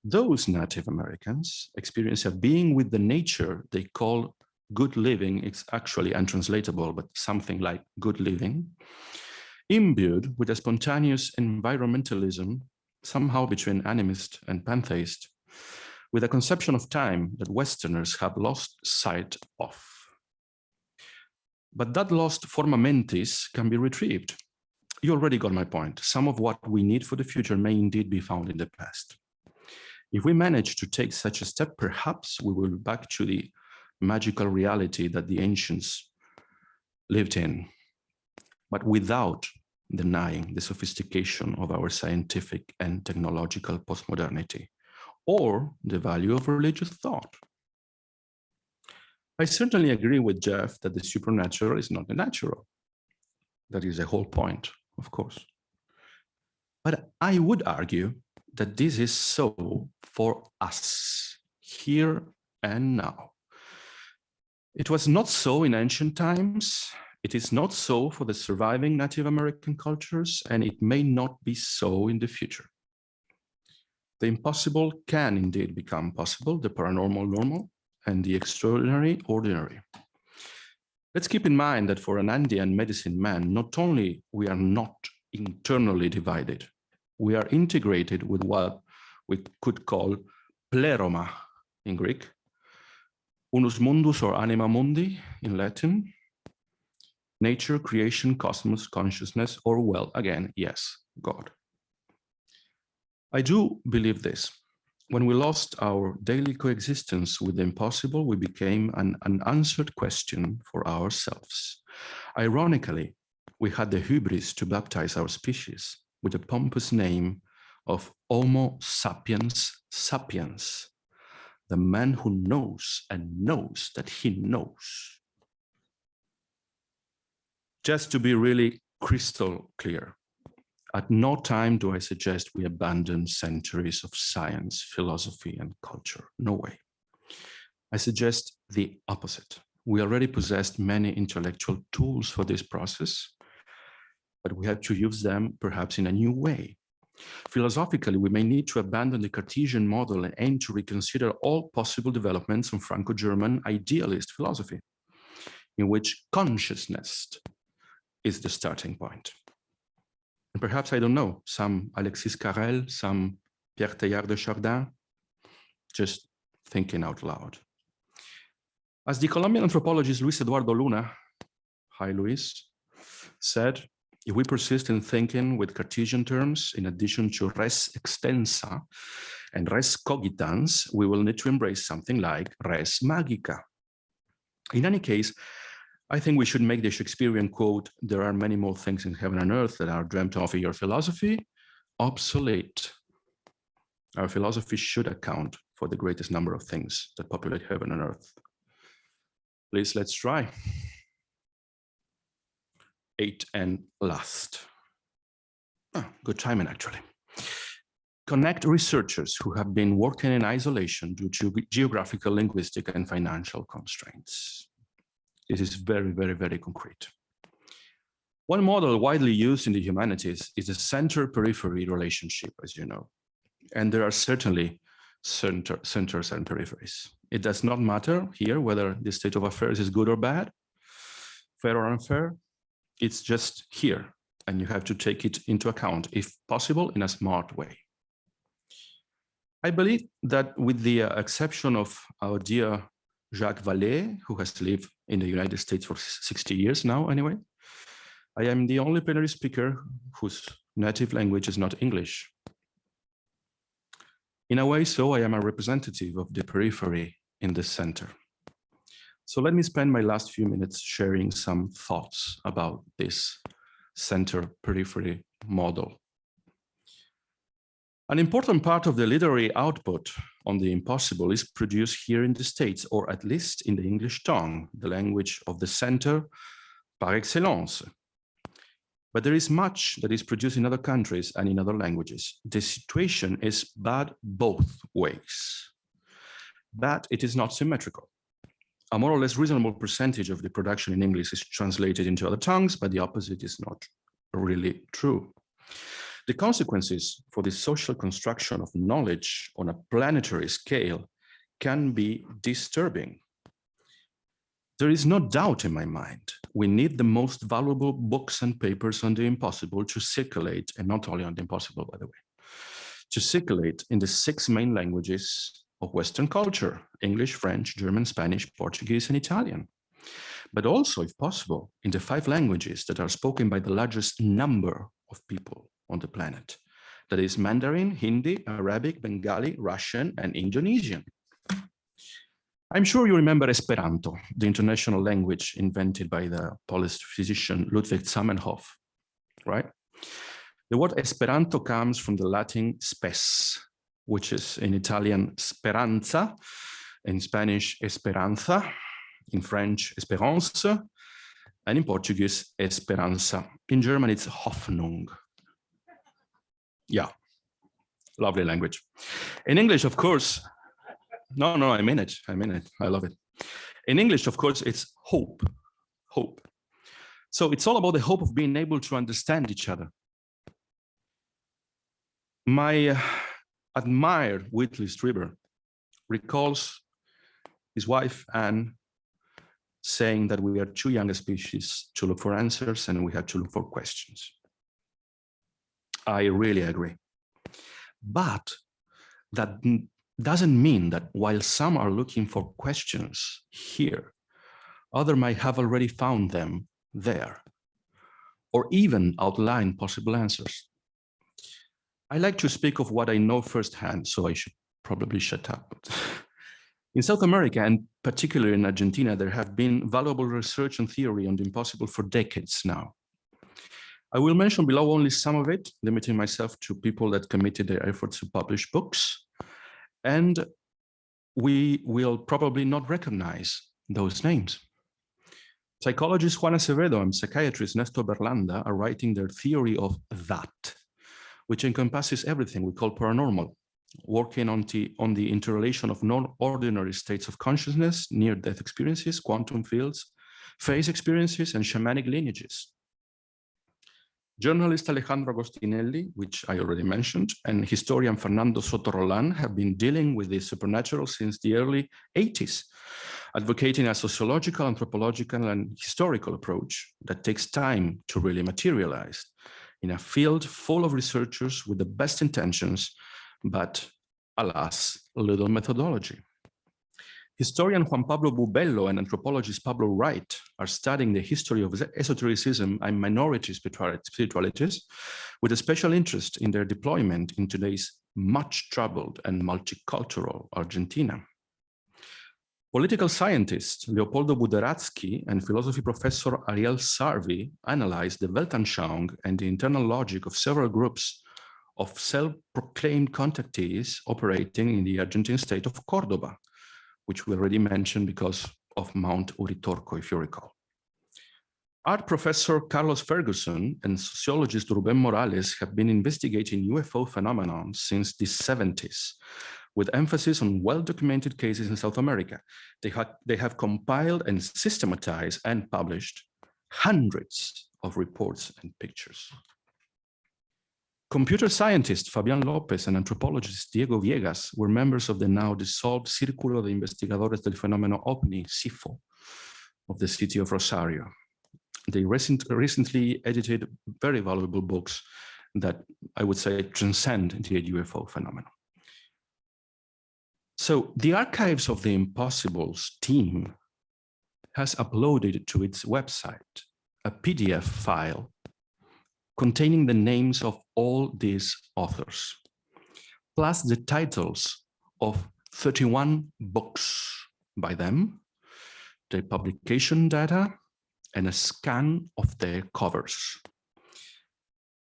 Speaker 2: Those Native Americans experience a being with the nature they call good living. It's actually untranslatable, but something like good living, imbued with a spontaneous environmentalism, somehow between animist and pantheist, with a conception of time that Westerners have lost sight of. But that lost forma mentis can be retrieved. You already got my point. Some of what we need for the future may indeed be found in the past. If we manage to take such a step, perhaps we will be back to the magical reality that the ancients lived in, but without denying the sophistication of our scientific and technological postmodernity, or the value of religious thought. I certainly agree with Jeff that the supernatural is not the natural. That is the whole point, of course. But I would argue that this is so for us, here and now. It was not so in ancient times. It is not so for the surviving Native American cultures, and it may not be so in the future. The impossible can indeed become possible, the paranormal normal, and the extraordinary ordinary. Let's keep in mind that for an Andean medicine man, not only we are not internally divided, we are integrated with what we could call pleroma in Greek, unus mundus or anima mundi in Latin, nature, creation, cosmos, consciousness, or well, again, yes, God. I do believe this. When we lost our daily coexistence with the impossible, we became an unanswered question for ourselves. Ironically, we had the hubris to baptize our species with the pompous name of Homo sapiens sapiens, the man who knows and knows that he knows. Just to be really crystal clear, at no time do I suggest we abandon centuries of science, philosophy, and culture. No way. I suggest the opposite. We already possessed many intellectual tools for this process, but we have to use them perhaps in a new way. Philosophically, we may need to abandon the Cartesian model and aim to reconsider all possible developments of Franco-German idealist philosophy, in which consciousness is the starting point. And perhaps, I don't know, some Alexis Carrel, some Pierre Teilhard de Chardin, just thinking out loud. As the Colombian anthropologist Luis Eduardo Luna, hi Luis, said, if we persist in thinking with Cartesian terms, in addition to res extensa and res cogitans, we will need to embrace something like res magica. In any case, I think we should make the Shakespearean quote, there are many more things in heaven and earth that are dreamt of in your philosophy, obsolete. Our philosophy should account for the greatest number of things that populate heaven and earth. Please, let's try. 8 and last. Good timing, actually. Connect researchers who have been working in isolation due to geographical, linguistic, and financial constraints. This is very, very, very concrete. One model widely used in the humanities is the center-periphery relationship, as you know. And there are certainly centers and peripheries. It does not matter here whether the state of affairs is good or bad, fair or unfair. It's just here, and you have to take it into account, if possible, in a smart way. I believe that with the exception of our dear Jacques Vallée, who has lived in the United States for 60 years now, anyway, I am the only plenary speaker whose native language is not English. In a way, so I am a representative of the periphery in the center. So let me spend my last few minutes sharing some thoughts about this center-periphery model. An important part of the literary output on the impossible is produced here in the States, or at least in the English tongue, the language of the center par excellence. But there is much that is produced in other countries and in other languages. The situation is bad both ways, but it is not symmetrical. A more or less reasonable percentage of the production in English is translated into other tongues, but the opposite is not really true. The consequences for the social construction of knowledge on a planetary scale can be disturbing. There is no doubt in my mind, we need the most valuable books and papers on the impossible to circulate, and not only on the impossible, by the way, to circulate in the 6 main languages of Western culture, English, French, German, Spanish, Portuguese, and Italian. But also, if possible, in the 5 languages that are spoken by the largest number of people on the planet. That is Mandarin, Hindi, Arabic, Bengali, Russian, and Indonesian. I'm sure you remember Esperanto, the international language invented by the Polish physician Ludwig Zamenhof, right? The word Esperanto comes from the Latin spes, which is in Italian speranza, in Spanish esperanza, in French espérance, and in Portuguese esperanza. In German, it's Hoffnung. Yeah, lovely language. In English, of course, no, I mean it, I love it. In English, of course, it's hope, hope. So it's all about the hope of being able to understand each other. My admired Whitley Strieber recalls his wife, Anne, saying that we are too young a species to look for answers and we have to look for questions. I really agree. But that doesn't mean that while some are looking for questions here, others might have already found them there, or even outline possible answers. I like to speak of what I know firsthand, so I should probably shut up. In South America, and particularly in Argentina, there have been valuable research and theory on the impossible for decades now. I will mention below only some of it, limiting myself to people that committed their efforts to publish books. And we will probably not recognize those names. Psychologist Juan Acevedo and psychiatrist Nestor Berlanda are writing their theory of that, which encompasses everything we call paranormal, working on the interrelation of non-ordinary states of consciousness, near-death experiences, quantum fields, phase experiences, and shamanic lineages. Journalist Alejandro Agostinelli, which I already mentioned, and historian Fernando Soto Roland have been dealing with the supernatural since the early 80s, advocating a sociological, anthropological, and historical approach that takes time to really materialize in a field full of researchers with the best intentions, but alas, little methodology. Historian Juan Pablo Bubello and anthropologist Pablo Wright are studying the history of esotericism and minority spiritualities with a special interest in their deployment in today's much troubled and multicultural Argentina. Political scientist Leopoldo Buderatsky and philosophy professor Ariel Sarvi analyzed the Weltanschauung and the internal logic of several groups of self-proclaimed contactees operating in the Argentine state of Cordoba, which we already mentioned because of Mount Uritorco, if you recall. Art professor Carlos Ferguson and sociologist Ruben Morales have been investigating UFO phenomenon since the 70s, with emphasis on well-documented cases in South America. They have compiled and systematized and published hundreds of reports and pictures. Computer scientist Fabián López and anthropologist Diego Viegas were members of the now dissolved Círculo de Investigadores del Fenómeno OVNI, CIFO, of the city of Rosario. They recently edited very valuable books that I would say transcend the UFO phenomenon. So the Archives of the Impossibles team has uploaded to its website a PDF file containing the names of all these authors, plus the titles of 31 books by them, their publication data, and a scan of their covers.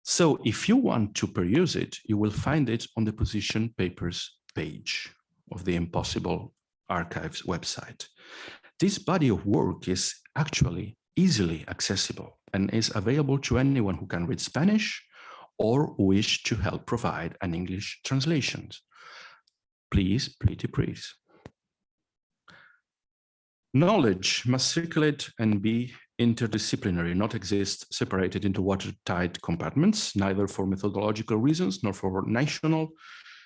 Speaker 2: So if you want to peruse it, you will find it on the position papers page of the Impossible Archives website. This body of work is actually easily accessible and is available to anyone who can read Spanish or wish to help provide an English translation. Please, pretty please. Knowledge must circulate and be interdisciplinary, not exist separated into watertight compartments, neither for methodological reasons nor for national,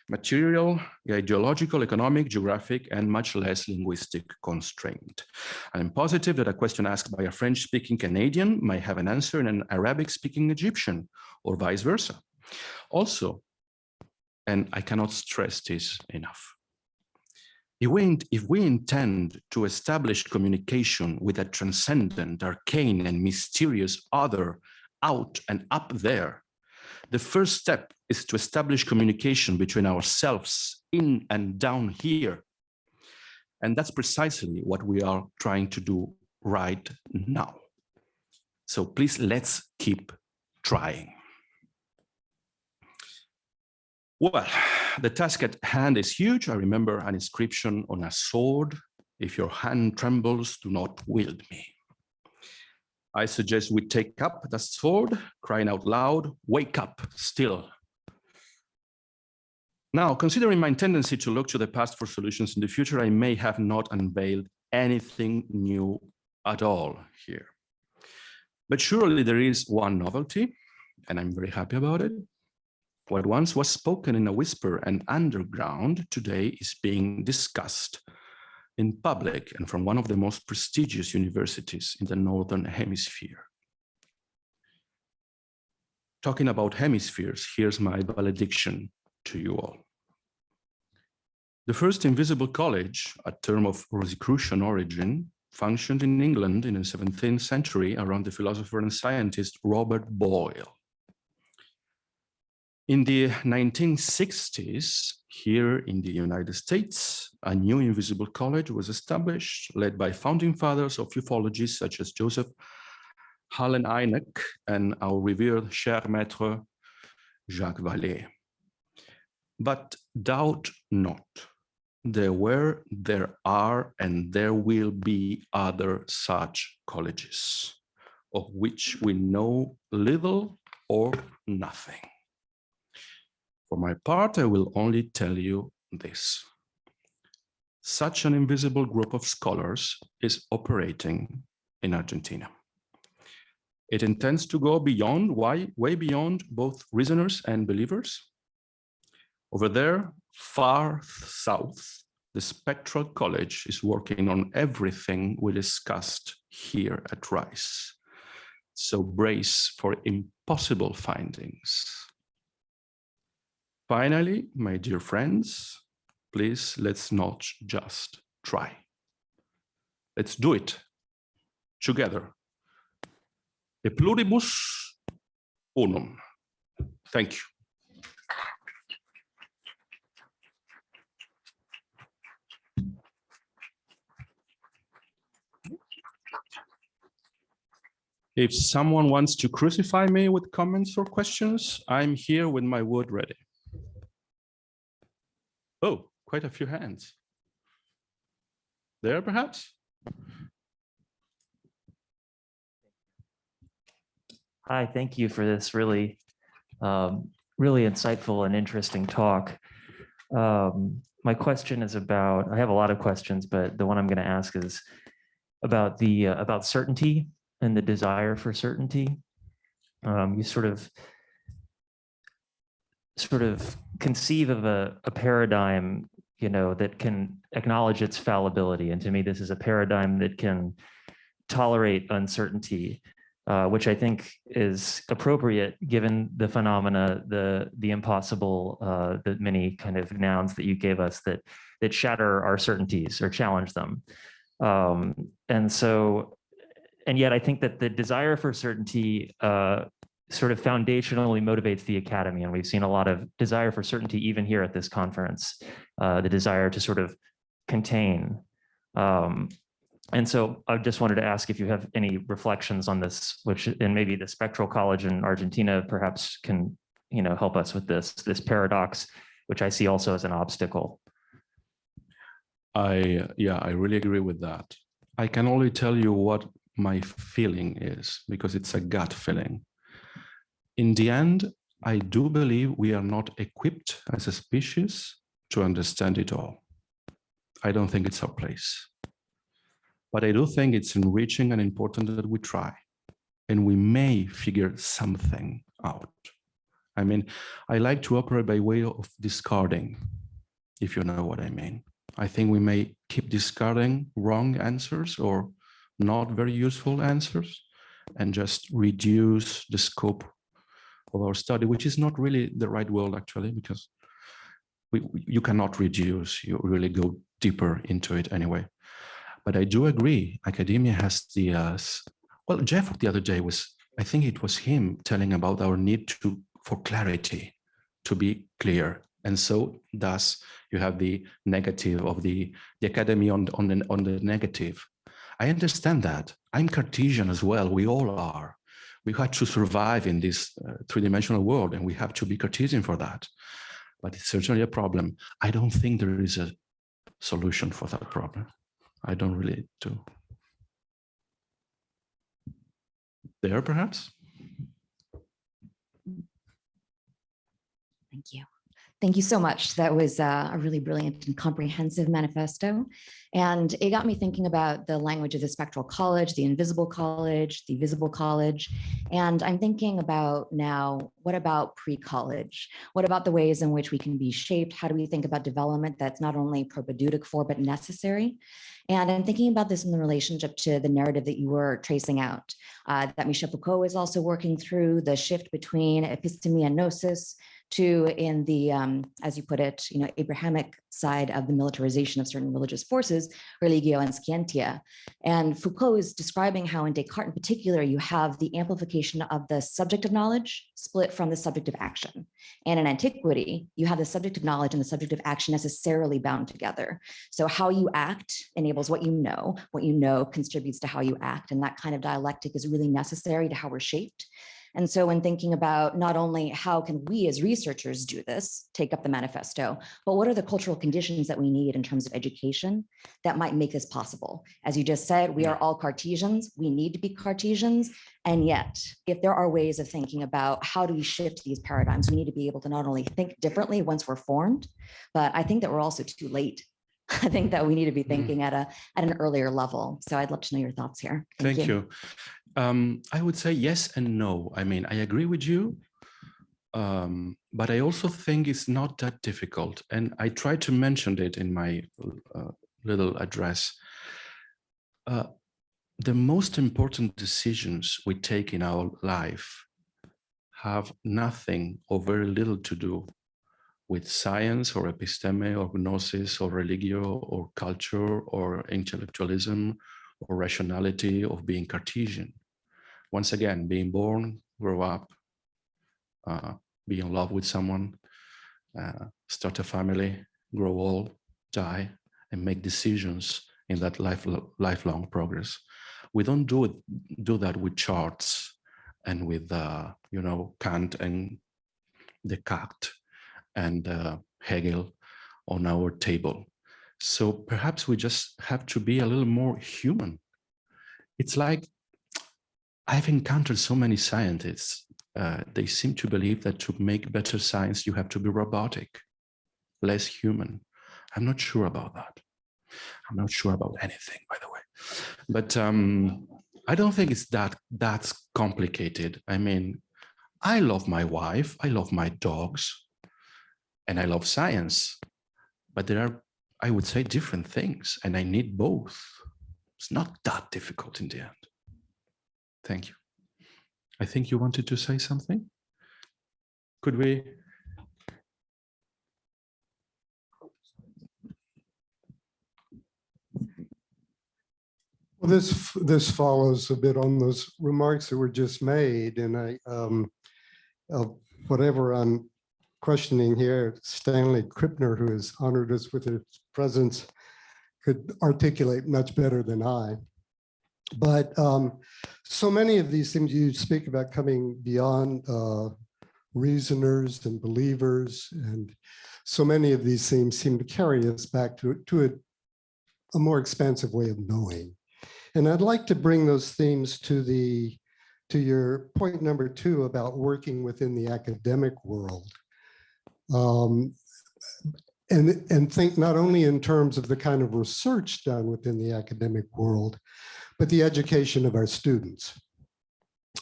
Speaker 2: material, ideological, economic, geographic, and much less linguistic constraint. I'm positive that a question asked by a French-speaking Canadian might have an answer in an Arabic-speaking Egyptian, or vice versa. Also, and I cannot stress this enough, if we intend to establish communication with a transcendent, arcane, and mysterious other out and up there, the first step is to establish communication between ourselves in and down here. And that's precisely what we are trying to do right now. So please, let's keep trying. Well, the task at hand is huge. I remember an inscription on a sword: "If your hand trembles, do not wield me." I suggest we take up the sword, crying out loud, "Wake up, still." Now, considering my tendency to look to the past for solutions in the future, I may have not unveiled anything new at all here. But surely there is one novelty, and I'm very happy about it. What once was spoken in a whisper and underground today is being discussed in public and from one of the most prestigious universities in the Northern Hemisphere. Talking about hemispheres, here's my valediction to you all. The first invisible college, a term of Rosicrucian origin, functioned in England in the 17th century around the philosopher and scientist Robert Boyle. In the 1960s, here in the United States, a new invisible college was established, led by founding fathers of ufology such as Joseph Hallen Hynek and our revered cher maître, Jacques Vallée. But doubt not, there were, there are, and there will be other such colleges, of which we know little or nothing. For my part, I will only tell you this. Such an invisible group of scholars is operating in Argentina. It intends to go beyond, way beyond both reasoners and believers. Over there, far south, the Spectral College is working on everything we discussed here at Rice. So brace for impossible findings. Finally, my dear friends, please, let's not just try. Let's do it together. E pluribus unum. Thank you. If someone wants to crucify me with comments or questions, I'm here with my wood ready. Oh, quite a few hands. There, perhaps?
Speaker 3: Hi, thank you for this really, really insightful and interesting talk. My question is about, I have a lot of questions, but the one I'm going to ask is about the about certainty and the desire for certainty. You sort of conceive of a paradigm, you know, that can acknowledge its fallibility. And to me, this is a paradigm that can tolerate uncertainty, which I think is appropriate given the phenomena, the impossible, the many kind of nouns that you gave us that shatter our certainties or challenge them. And yet I think that the desire for certainty sort of foundationally motivates the academy. And we've seen a lot of desire for certainty even here at this conference, the desire to sort of contain. And so I just wanted to ask if you have any reflections on this, which, and maybe the Spectral College in Argentina perhaps can, you know, help us with this paradox, which I see also as an obstacle.
Speaker 2: I really agree with that. I can only tell you what my feeling is, because it's a gut feeling. In the end, I do believe we are not equipped as a species to understand it all. I don't think it's our place. But I do think it's enriching and important that we try, and we may figure something out. I mean, I like to operate by way of discarding, if you know what I mean. I think we may keep discarding wrong answers or not very useful answers and just reduce the scope of our study, which is not really the right word actually, because you cannot reduce, you really go deeper into it anyway. But I do agree, academia has the, well, Jeff the other day was, I think it was him telling about our need for clarity, to be clear. And so thus you have the negative of the academy on the negative. I understand that. I'm Cartesian as well. We all are. We had to survive in this three-dimensional world, and we have to be Cartesian for that. But it's certainly a problem. I don't think there is a solution for that problem. I don't really do. There, perhaps?
Speaker 4: Thank you. Thank you so much. That was a really brilliant and comprehensive manifesto. And it got me thinking about the language of the spectral college, the invisible college, the visible college. And I'm thinking about now, what about pre-college? What about the ways in which we can be shaped? How do we think about development that's not only propedeutic for, but necessary? And I'm thinking about this in the relationship to the narrative that you were tracing out, that Michel Foucault is also working through, the shift between episteme and gnosis, to in the, as you put it, Abrahamic side of the militarization of certain religious forces, religio and scientia. And Foucault is describing how in Descartes in particular, you have the amplification of the subject of knowledge split from the subject of action. And in antiquity, you have the subject of knowledge and the subject of action necessarily bound together. So how you act enables what you know contributes to how you act. And that kind of dialectic is really necessary to how we're shaped. And so when thinking about not only how can we as researchers do this, take up the manifesto, but what are the cultural conditions that we need in terms of education that might make this possible? As you just said, we are all Cartesians, we need to be Cartesians. And yet, if there are ways of thinking about how do we shift these paradigms, we need to be able to not only think differently once we're formed, but I think that we're also too late. I think that we need to be thinking at an earlier level. So I'd love to know your thoughts here.
Speaker 2: Thank you. I would say yes and no. I mean, I agree with you, but I also think it's not that difficult. And I tried to mention it in my little address. The most important decisions we take in our life have nothing or very little to do with science or episteme or gnosis or religio or culture or intellectualism or rationality of being Cartesian. Once again, being born, grow up, be in love with someone, start a family, grow old, die, and make decisions in that lifelong progress. We don't do that with charts and with Kant and Descartes and Hegel on our table. So perhaps we just have to be a little more human. It's like I've encountered so many scientists. They seem to believe that to make better science, you have to be robotic, less human. I'm not sure about that. I'm not sure about anything, by the way. But I don't think it's that's complicated. I mean, I love my wife, I love my dogs, and I love science. But there are, I would say, different things, and I need both. It's not that difficult in the end. Thank you. I think you wanted to say something? Could we?
Speaker 5: Well, this follows a bit on those remarks that were just made, and whatever I'm questioning here, Stanley Krippner, who has honored us with his presence, could articulate much better than I. But so many of these things you speak about coming beyond reasoners and believers, and so many of these themes seem to carry us back to a more expansive way of knowing. And I'd like to bring those themes to your point number 2 about working within the academic world. And think not only in terms of the kind of research done within the academic world, but the education of our students,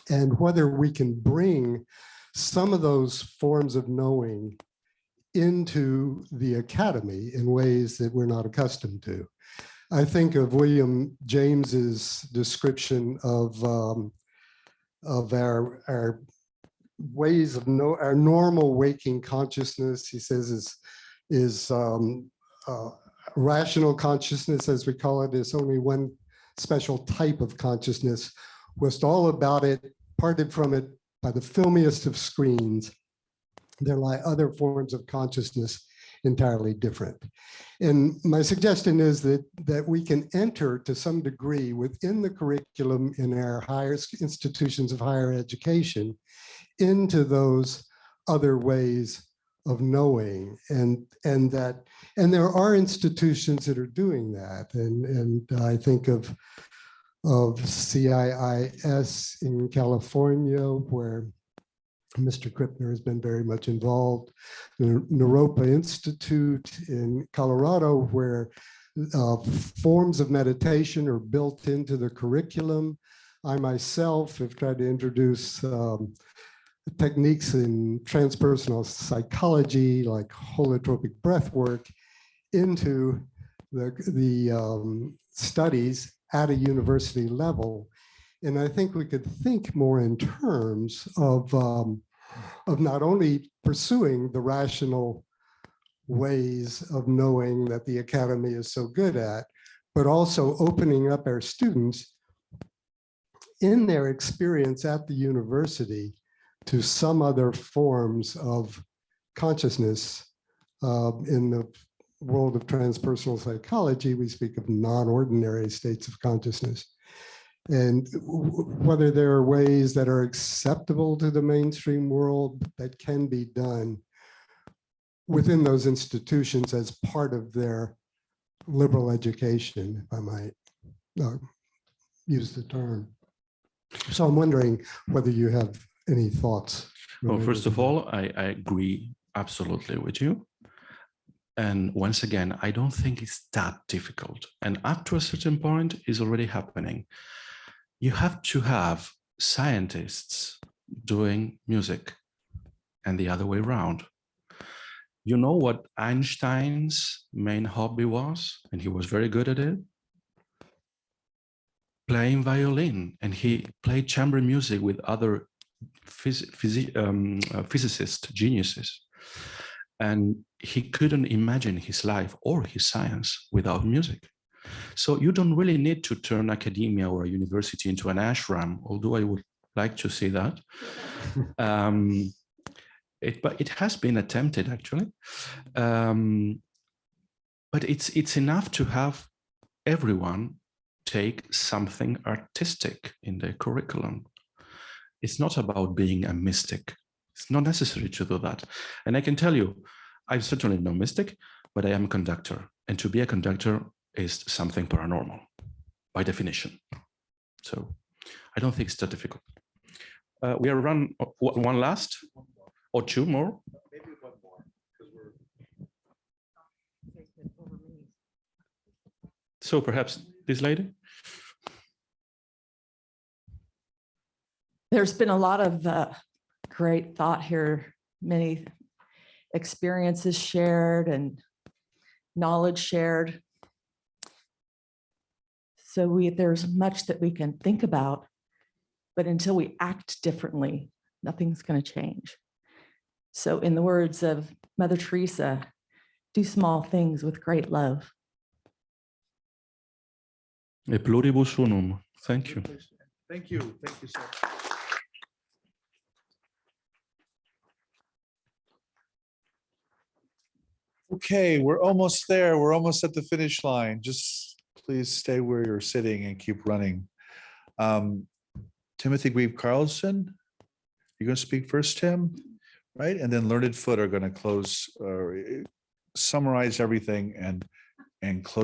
Speaker 5: and whether we can bring some of those forms of knowing into the academy in ways that we're not accustomed to. I think of William James's description of our ways of our normal waking consciousness. He says is rational consciousness, as we call it, is only one special type of consciousness. Whilst all about it, parted from it by the filmiest of screens, there lie other forms of consciousness entirely different. And my suggestion is that we can enter to some degree within the curriculum in our higher institutions of higher education into those other ways of knowing, and there are institutions that are doing that, and I think of CIIS in California, where Mr. Krippner has been very much involved, the Naropa Institute in Colorado, where forms of meditation are built into the curriculum. I myself have tried to introduce techniques in transpersonal psychology, like holotropic breath work, into the studies at a university level. And I think we could think more in terms of not only pursuing the rational ways of knowing that the academy is so good at, but also opening up our students in their experience at the university to some other forms of consciousness. In the world of transpersonal psychology, we speak of non-ordinary states of consciousness. And whether there are ways that are acceptable to the mainstream world that can be done within those institutions as part of their liberal education, if I might use the term. So I'm wondering whether you have any thoughts.
Speaker 2: Well, first of all, I agree absolutely with you. And once again, I don't think it's that difficult. And up to a certain point, it's already happening. You have to have scientists doing music and the other way around. You know what Einstein's main hobby was? And he was very good at it? Playing violin. And he played chamber music with other physicist geniuses. And he couldn't imagine his life or his science without music. So you don't really need to turn academia or a university into an ashram, although I would like to see that. But it has been attempted, actually. But it's enough to have everyone take something artistic in their curriculum. It's not about being a mystic. It's not necessary to do that. And I can tell you, I'm certainly no mystic, but I am a conductor. And to be a conductor is something paranormal by definition. So I don't think it's that difficult. We are run one last or two more.
Speaker 1: Maybe one more, because we're.
Speaker 2: So perhaps this lady.
Speaker 6: There's been a lot of great thought here, many experiences shared and knowledge shared. So there's much that we can think about, but until we act differently, nothing's going to change. So in the words of Mother Teresa, do small things with great love.
Speaker 2: E pluribus unum. Thank you.
Speaker 1: Thank you. Thank you so much. Okay, we're almost there. We're almost at the finish line. Just please stay where you're sitting and keep running. Timothy Grieve Carlson, you're going to speak first, Tim, right? And then Learned Foot are going to close, summarize everything and close